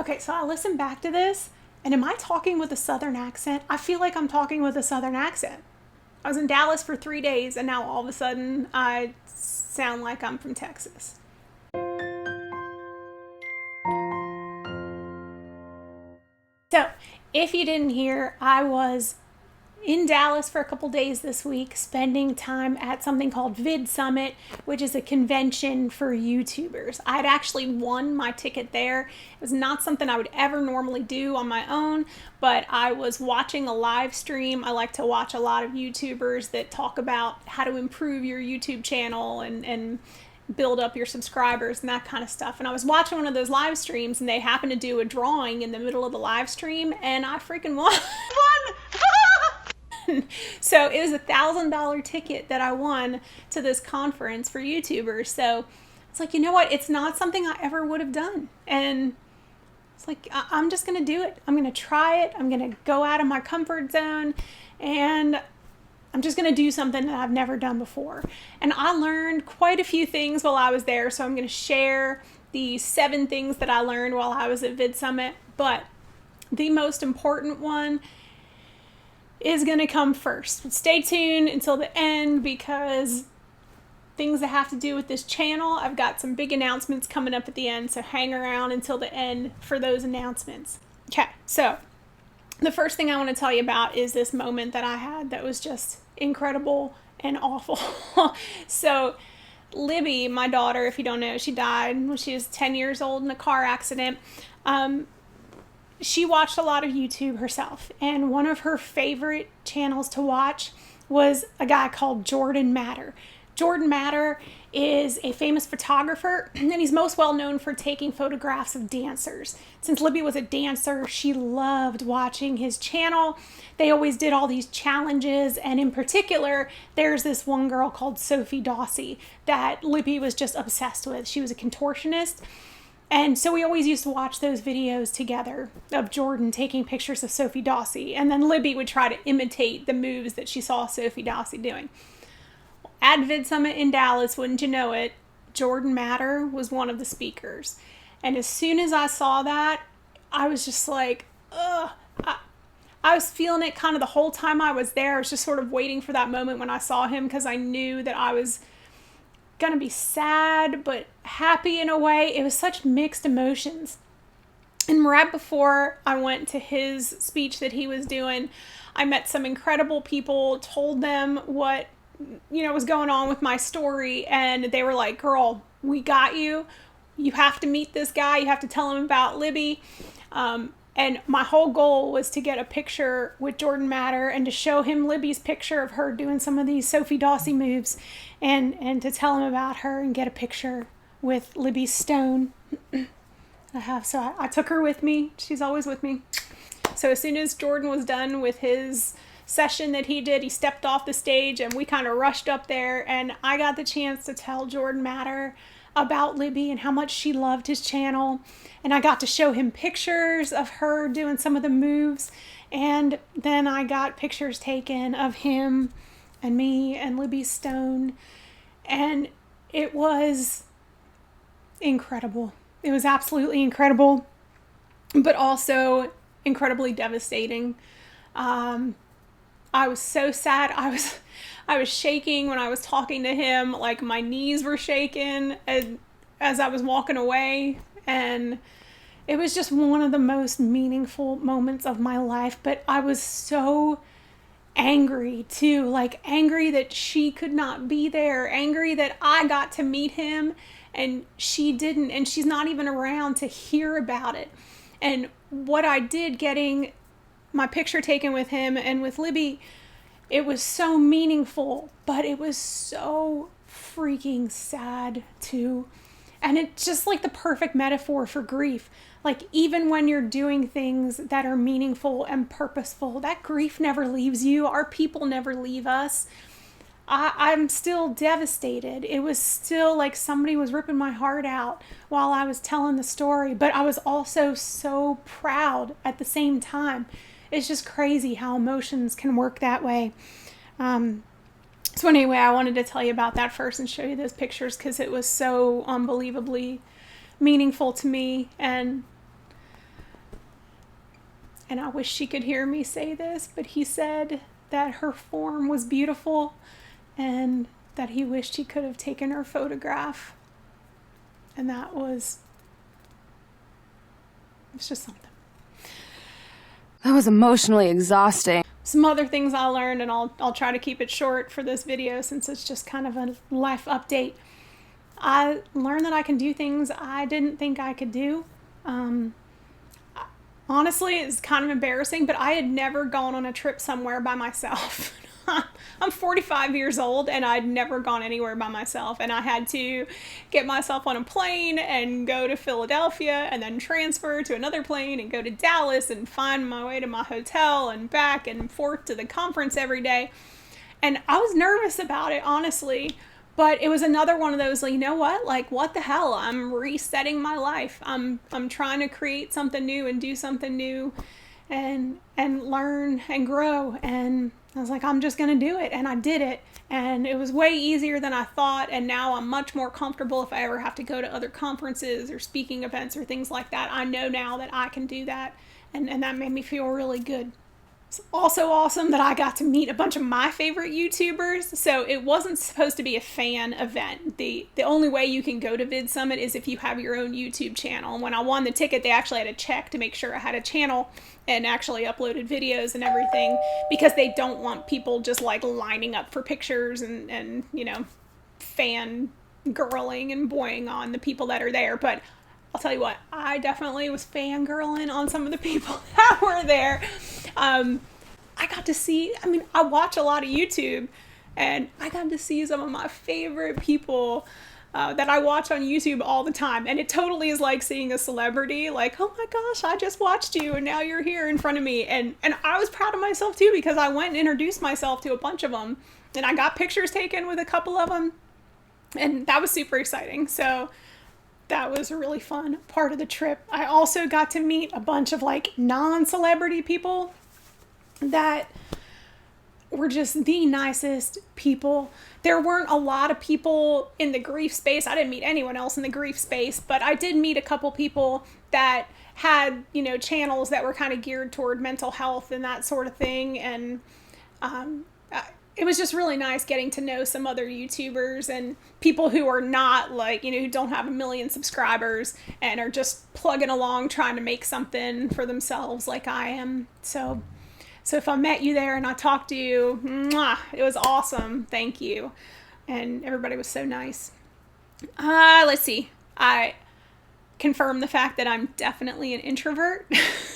Okay, so I listened back to this, and am I talking with a Southern accent? I feel like I'm talking with a Southern accent. I was in Dallas for 3 days, and now all of a sudden I sound like I'm from Texas. So, if you didn't hear, I was in Dallas for a couple days this week, spending time at something called Vid Summit, which is a convention for YouTubers. I'd actually won my ticket there. It was not something I would ever normally do on my own, but I was watching a live stream. I like to watch a lot of YouTubers that talk about how to improve your YouTube channel and build up your subscribers and that kind of stuff. And I was watching one of those live streams, and they happened to do a drawing in the middle of the live stream, and I freaking won. So it was $1,000 ticket that I won to this conference for YouTubers. So it's like, you know what? It's not something I ever would have done. And it's like, I'm just going to do it. I'm going to try it. I'm going to go out of my comfort zone, and I'm just going to do something that I've never done before. And I learned quite a few things while I was there. So I'm going to share the 7 things that I learned while I was at Vid Summit. But the most important one is going to come first. But stay tuned until the end, because things that have to do with this channel, I've got some big announcements coming up at the end, so hang around until the end for those announcements. Okay, so the first thing I want to tell you about is this moment that I had that was just incredible and awful. So Libby, my daughter, if you don't know, she died when she was 10 years old in a car accident. She watched a lot of YouTube herself, and one of her favorite channels to watch was a guy called Jordan Matter. Jordan Matter is a famous photographer, and he's most well known for taking photographs of dancers. Since Libby was a dancer, she loved watching his channel. They always did all these challenges, and in particular, there's this one girl called Sophie Dawsey that Libby was just obsessed with. She was a contortionist. And so we always used to watch those videos together of Jordan taking pictures of Sophie Dawsey. And then Libby would try to imitate the moves that she saw Sophie Dawsey doing. At Vid Summit in Dallas, wouldn't you know it, Jordan Matter was one of the speakers. And as soon as I saw that, I was just like, ugh. I was feeling it kind of the whole time I was there. I was just sort of waiting for that moment when I saw him, because I knew that I was gonna be sad but happy in a way. It was such mixed emotions. And right before I went to his speech that he was doing, I met some incredible people, told them what was going on with my story, and they were like, girl, we got you. You have to meet this guy. You have to tell him about Libby. And my whole goal was to get a picture with Jordan Matter and to show him Libby's picture of her doing some of these Sophie Dawsey moves, and to tell him about her and get a picture with Libby's stone. I took her with me. She's always with me. So as soon as Jordan was done with his session that he did, he stepped off the stage, and we kind of rushed up there, and I got the chance to tell Jordan Matter about Libby and how much she loved his channel. And I got to show him pictures of her doing some of the moves. And then I got pictures taken of him and me and Libby's stone. And it was incredible. It was absolutely incredible, but also incredibly devastating. I was so sad. I was shaking when I was talking to him. Like, my knees were shaking as I was walking away. And it was just one of the most meaningful moments of my life. But I was so angry too. Like, angry that she could not be there. Angry that I got to meet him and she didn't. And she's not even around to hear about it. And what I did, getting my picture taken with him and with Libby, it was so meaningful, but it was so freaking sad too. And it's just like the perfect metaphor for grief. Like, even when you're doing things that are meaningful and purposeful, that grief never leaves you. Our people never leave us. I'm still devastated. It was still like somebody was ripping my heart out while I was telling the story, but I was also so proud at the same time. It's just crazy how emotions can work that way. So anyway, I wanted to tell you about that first and show you those pictures, because it was so unbelievably meaningful to me. And and I wish she could hear me say this, but he said that her form was beautiful and that he wished he could have taken her photograph. And that was, it's just something. That was emotionally exhausting. Some other things I learned, and I'll try to keep it short for this video since it's just kind of a life update. I learned that I can do things I didn't think I could do. Honestly, it's kind of embarrassing, but I had never gone on a trip somewhere by myself. I'm 45 years old and I'd never gone anywhere by myself, and I had to get myself on a plane and go to Philadelphia and then transfer to another plane and go to Dallas and find my way to my hotel and back and forth to the conference every day. And I was nervous about it, honestly, but it was another one of those, like, you know what? Like, what the hell? I'm resetting my life. I'm trying to create something new and do something new and learn and grow. And I was like, I'm just going to do it. And I did it. And it was way easier than I thought. And now I'm much more comfortable if I ever have to go to other conferences or speaking events or things like that. I know now that I can do that. And that made me feel really good. It's also awesome that I got to meet a bunch of my favorite YouTubers. So it wasn't supposed to be a fan event. The only way you can go to Vid Summit is if you have your own YouTube channel. And when I won the ticket, they actually had to check to make sure I had a channel and actually uploaded videos and everything, because they don't want people just like lining up for pictures and you know, fan girling and boying on the people that are there. But I'll tell you what, I definitely was fangirling on some of the people that were there. I got to see, I watch a lot of YouTube, and I got to see some of my favorite people that I watch on YouTube all the time. And it totally is like seeing a celebrity, like, oh my gosh, I just watched you and now you're here in front of me. And I was proud of myself too, because I went and introduced myself to a bunch of them, and I got pictures taken with a couple of them, and that was super exciting. So that was a really fun part of the trip. I also got to meet a bunch of like non-celebrity people that were just the nicest people. There weren't a lot of people in the grief space. I didn't meet anyone else in the grief space, but I did meet a couple people that had, you know, channels that were kind of geared toward mental health and that sort of thing. And it was just really nice getting to know some other YouTubers and people who are not like, you know, who don't have a million subscribers and are just plugging along trying to make something for themselves like I am. So if I met you there and I talked to you, mwah, it was awesome. Thank you. And everybody was so nice. Let's see. I confirmed the fact that I'm definitely an introvert.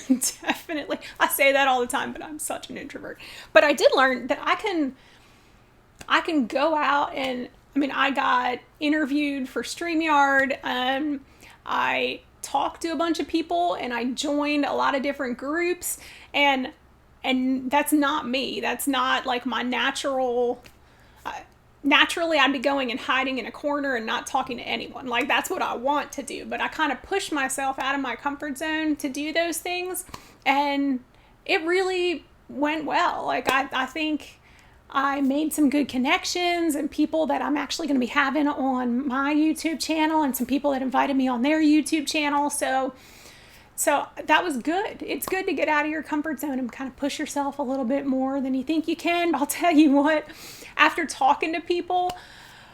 Definitely. I say that all the time, but I'm such an introvert. But I did learn that I can go out and, I got interviewed for StreamYard. I talked to a bunch of people and I joined a lot of different groups, and that's not me. That's not like my natural. Naturally, I'd be going and hiding in a corner and not talking to anyone. Like, that's what I want to do. But I kind of pushed myself out of my comfort zone to do those things. And it really went well. Like, I think I made some good connections and people that I'm actually going to be having on my YouTube channel, and some people that invited me on their YouTube channel. So that was good. It's good to get out of your comfort zone and kind of push yourself a little bit more than you think you can. I'll tell you what, after talking to people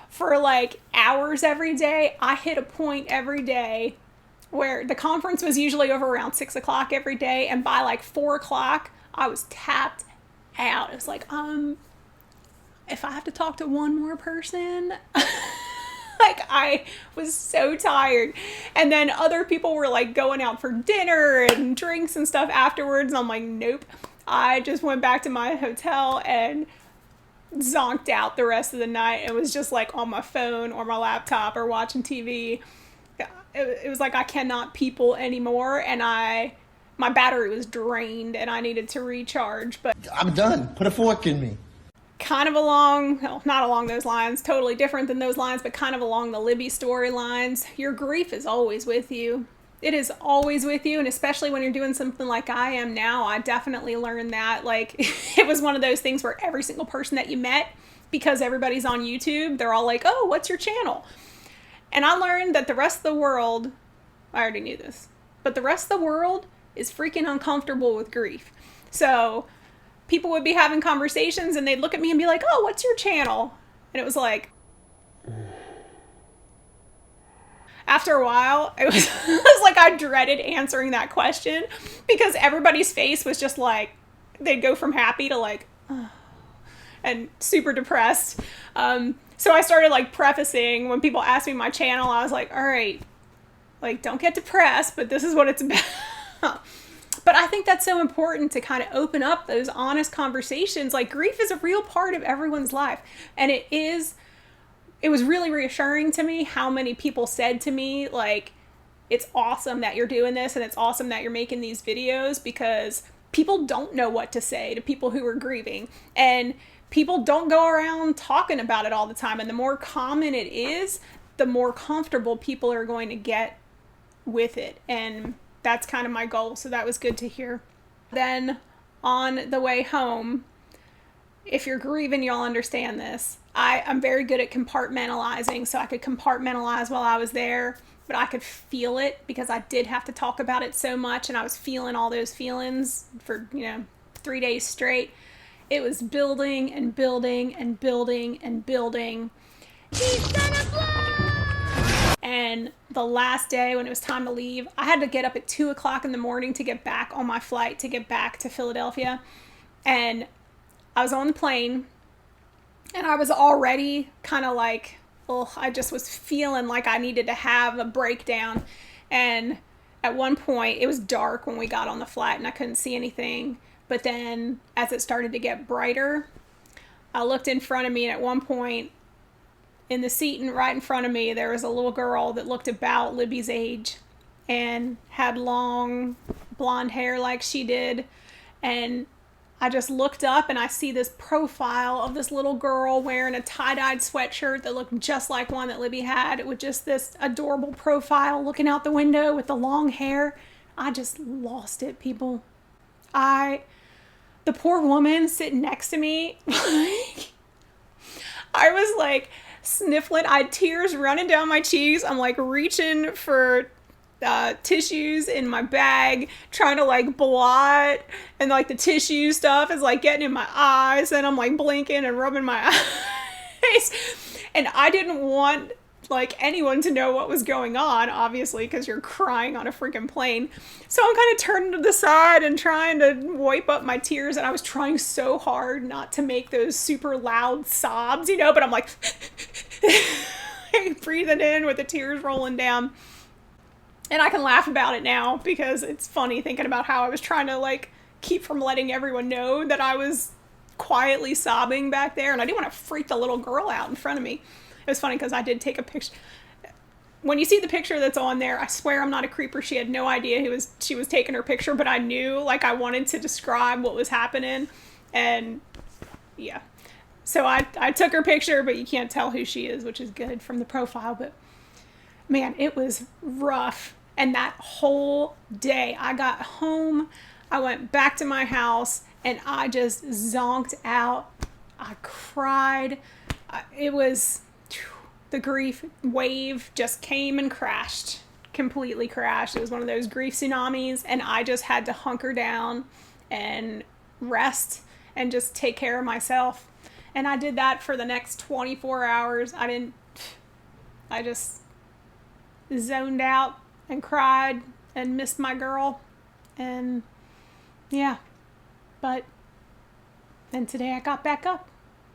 for like hours every day, I hit a point every day where the conference was usually over around 6 o'clock every day. And by like 4 o'clock, I was tapped out. It was like, if I have to talk to one more person, like, I was so tired. And then other people were like going out for dinner and drinks and stuff afterwards. And I'm like, nope. I just went back to my hotel and zonked out the rest of the night. It was just like on my phone or my laptop or watching TV. It was like I cannot people anymore. And my battery was drained and I needed to recharge. But I'm done. Put a fork in me. Kind of not along those lines, totally different than those lines, but kind of along the Libby storylines. Your grief is always with you. It is always with you, and especially when you're doing something like I am now, I definitely learned that. Like, it was one of those things where every single person that you met, because everybody's on YouTube, they're all like, oh, what's your channel? And I learned that the rest of the world, I already knew this, but the rest of the world is freaking uncomfortable with grief. So people would be having conversations and they'd look at me and be like, oh, what's your channel? And it was like, after a while, it was, it was like I dreaded answering that question because everybody's face was just like, they'd go from happy to like, and super depressed. So I started like prefacing when people asked me my channel, I was like, all right, like don't get depressed, but this is what it's about. But I think that's so important to kind of open up those honest conversations. Like grief is a real part of everyone's life. And it was really reassuring to me how many people said to me, like, it's awesome that you're doing this and it's awesome that you're making these videos, because people don't know what to say to people who are grieving. And people don't go around talking about it all the time. And the more common it is, the more comfortable people are going to get with it. And that's kind of my goal. So that was good to hear. Then on the way home, if you're grieving, you'll understand this. I'm very good at compartmentalizing, so I could compartmentalize while I was there, but I could feel it because I did have to talk about it so much, and I was feeling all those feelings for, 3 days straight. It was building and building and building and building. He's gonna blow! And the last day when it was time to leave, I had to get up at 2:00 in the morning to get back on my flight to get back to Philadelphia. And I was on the plane and I was already kind of like, I just was feeling like I needed to have a breakdown. And at one point it was dark when we got on the flight and I couldn't see anything. But then as it started to get brighter, I looked in front of me, and at one point in the seat right in front of me, there was a little girl that looked about Libby's age and had long blonde hair like she did. And I just looked up and I see this profile of this little girl wearing a tie-dyed sweatshirt that looked just like one that Libby had, with just this adorable profile looking out the window with the long hair. I just lost it, people. The poor woman sitting next to me, I was like sniffling. I had tears running down my cheeks. I'm like reaching for tissues in my bag, trying to like blot, and like the tissue stuff is like getting in my eyes, and I'm like blinking and rubbing my eyes. And I didn't want like anyone to know what was going on, obviously, because you're crying on a freaking plane. So I'm kind of turning to the side and trying to wipe up my tears, and I was trying so hard not to make those super loud sobs, but I'm like breathing in with the tears rolling down. And I can laugh about it now because it's funny thinking about how I was trying to like keep from letting everyone know that I was quietly sobbing back there, and I didn't want to freak the little girl out in front of me. It was funny because I did take a picture. When you see the picture that's on there, I swear I'm not a creeper. She had no idea she was taking her picture, but I knew, like, I wanted to describe what was happening. And yeah. So I took her picture, but you can't tell who she is, which is good from the profile. But man, it was rough. And that whole day, I got home, I went back to my house, and I just zonked out. I cried. It was... the grief wave just came and crashed, completely crashed. It was one of those grief tsunamis, and I just had to hunker down and rest and just take care of myself. And I did that for the next 24 hours. I just zoned out and cried and missed my girl. And yeah, then today I got back up.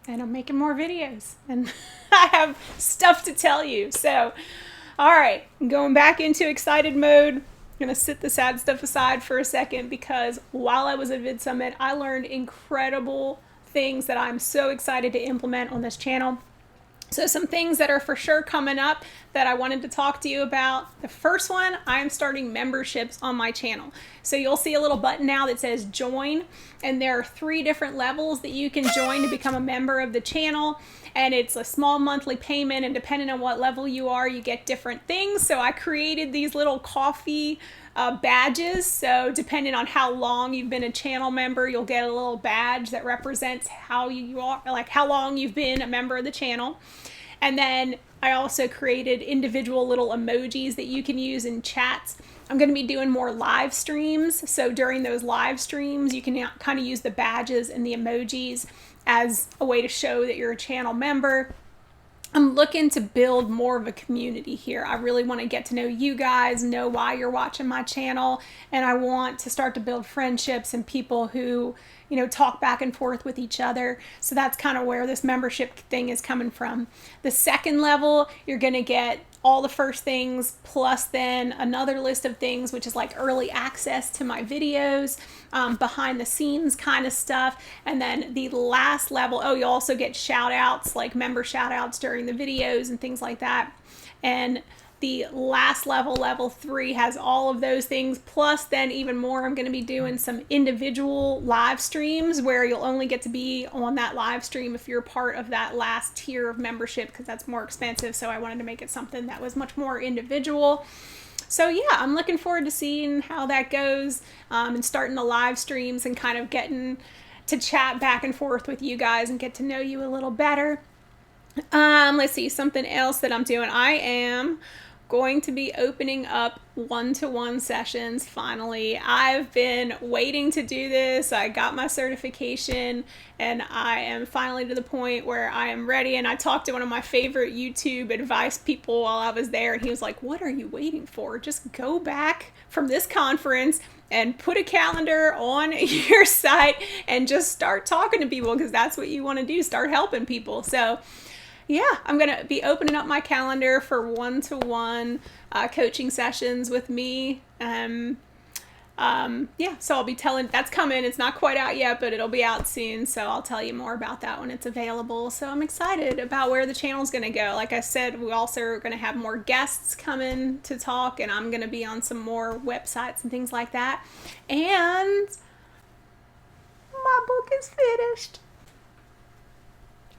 And I'm making more videos, and I have stuff to tell you. So, all right, going back into excited mode. I'm going to sit the sad stuff aside for a second, because while I was at Vid Summit, I learned incredible things that I'm so excited to implement on this channel. So some things that are for sure coming up that I wanted to talk to you about. The first one, I'm starting memberships on my channel. So you'll see a little button now that says join, and there are 3 different levels that you can join to become a member of the channel. And it's a small monthly payment, and depending on what level you are, you get different things. So I created these little coffee badges. So depending on how long you've been a channel member, you'll get a little badge that represents how you are, like how long you've been a member of the channel. And then I also created individual little emojis that you can use in chats. I'm going to be doing more live streams. So during those live streams, you can kind of use the badges and the emojis as a way to show that you're a channel member. I'm looking to build more of a community here. I really want to get to know you guys, know why you're watching my channel, and I want to start to build friendships and people who, you know, talk back and forth with each other. So that's kind of where this membership thing is coming from. The second level, you're going to get all the first things plus then another list of things, which is like early access to my videos, behind the scenes kind of stuff. And then the last level, oh, you also get shout outs, like member shout outs during the videos and things like that. And the last level, level 3, has all of those things, plus then even more. I'm going to be doing some individual live streams where you'll only get to be on that live stream if you're part of that last tier of membership, because that's more expensive. So I wanted to make it something that was much more individual. So yeah, I'm looking forward to seeing how that goes, and starting the live streams and kind of getting to chat back and forth with you guys and get to know you a little better. Let's see, something else that I'm doing. I am going to be opening up one-to-one sessions finally. I've been waiting to do this. I got my certification and I am finally to the point where I am ready. And I talked to one of my favorite YouTube advice people while I was there, and he was like, what are you waiting for? Just go back from this conference and put a calendar on your site and just start talking to people, because that's what you want to do, start helping people. So yeah, I'm going to be opening up my calendar for one-to-one coaching sessions with me. Yeah, so I'll be telling, that's coming. It's not quite out yet, but it'll be out soon. So I'll tell you more about that when it's available. So I'm excited about where the channel's going to go. Like I said, we also are going to have more guests coming to talk, and I'm going to be on some more websites and things like that. And my book is finished.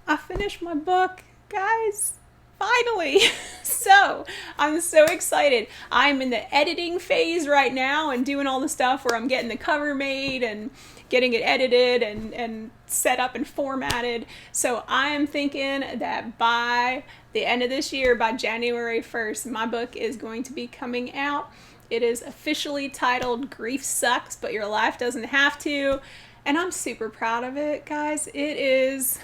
I finished my book, guys, finally. So I'm so excited. I'm in the editing phase right now and doing all the stuff where I'm getting the cover made and getting it edited and set up and formatted. So I am thinking that by the end of this year, by January 1st, my book is going to be coming out. It is officially titled Grief Sucks, But Your Life Doesn't Have to. And I'm super proud of it, guys. It is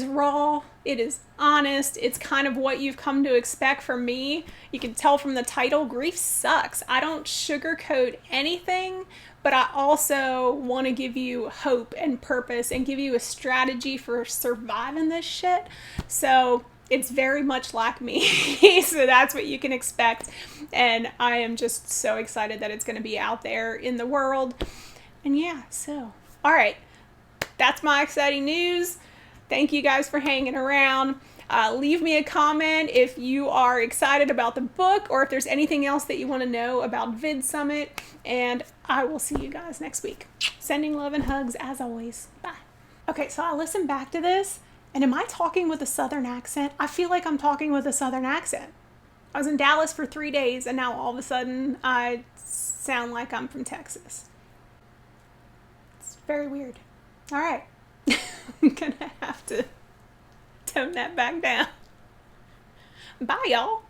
raw, it is honest, it's kind of what you've come to expect from me. You can tell from the title, Grief Sucks. I don't sugarcoat anything, but I also want to give you hope and purpose and give you a strategy for surviving this shit. So it's very much like me. So that's what you can expect. And I am just so excited that it's going to be out there in the world. And yeah, so, all right, that's my exciting news. Thank you guys for hanging around. Leave me a comment if you are excited about the book or if there's anything else that you want to know about Vid Summit. And I will see you guys next week. Sending love and hugs as always. Bye. Okay, so I listened back to this, and am I talking with a Southern accent? I feel like I'm talking with a Southern accent. I was in Dallas for 3 days, and now all of a sudden I sound like I'm from Texas. It's very weird. All right. I'm gonna have to tone that back down. Bye, y'all.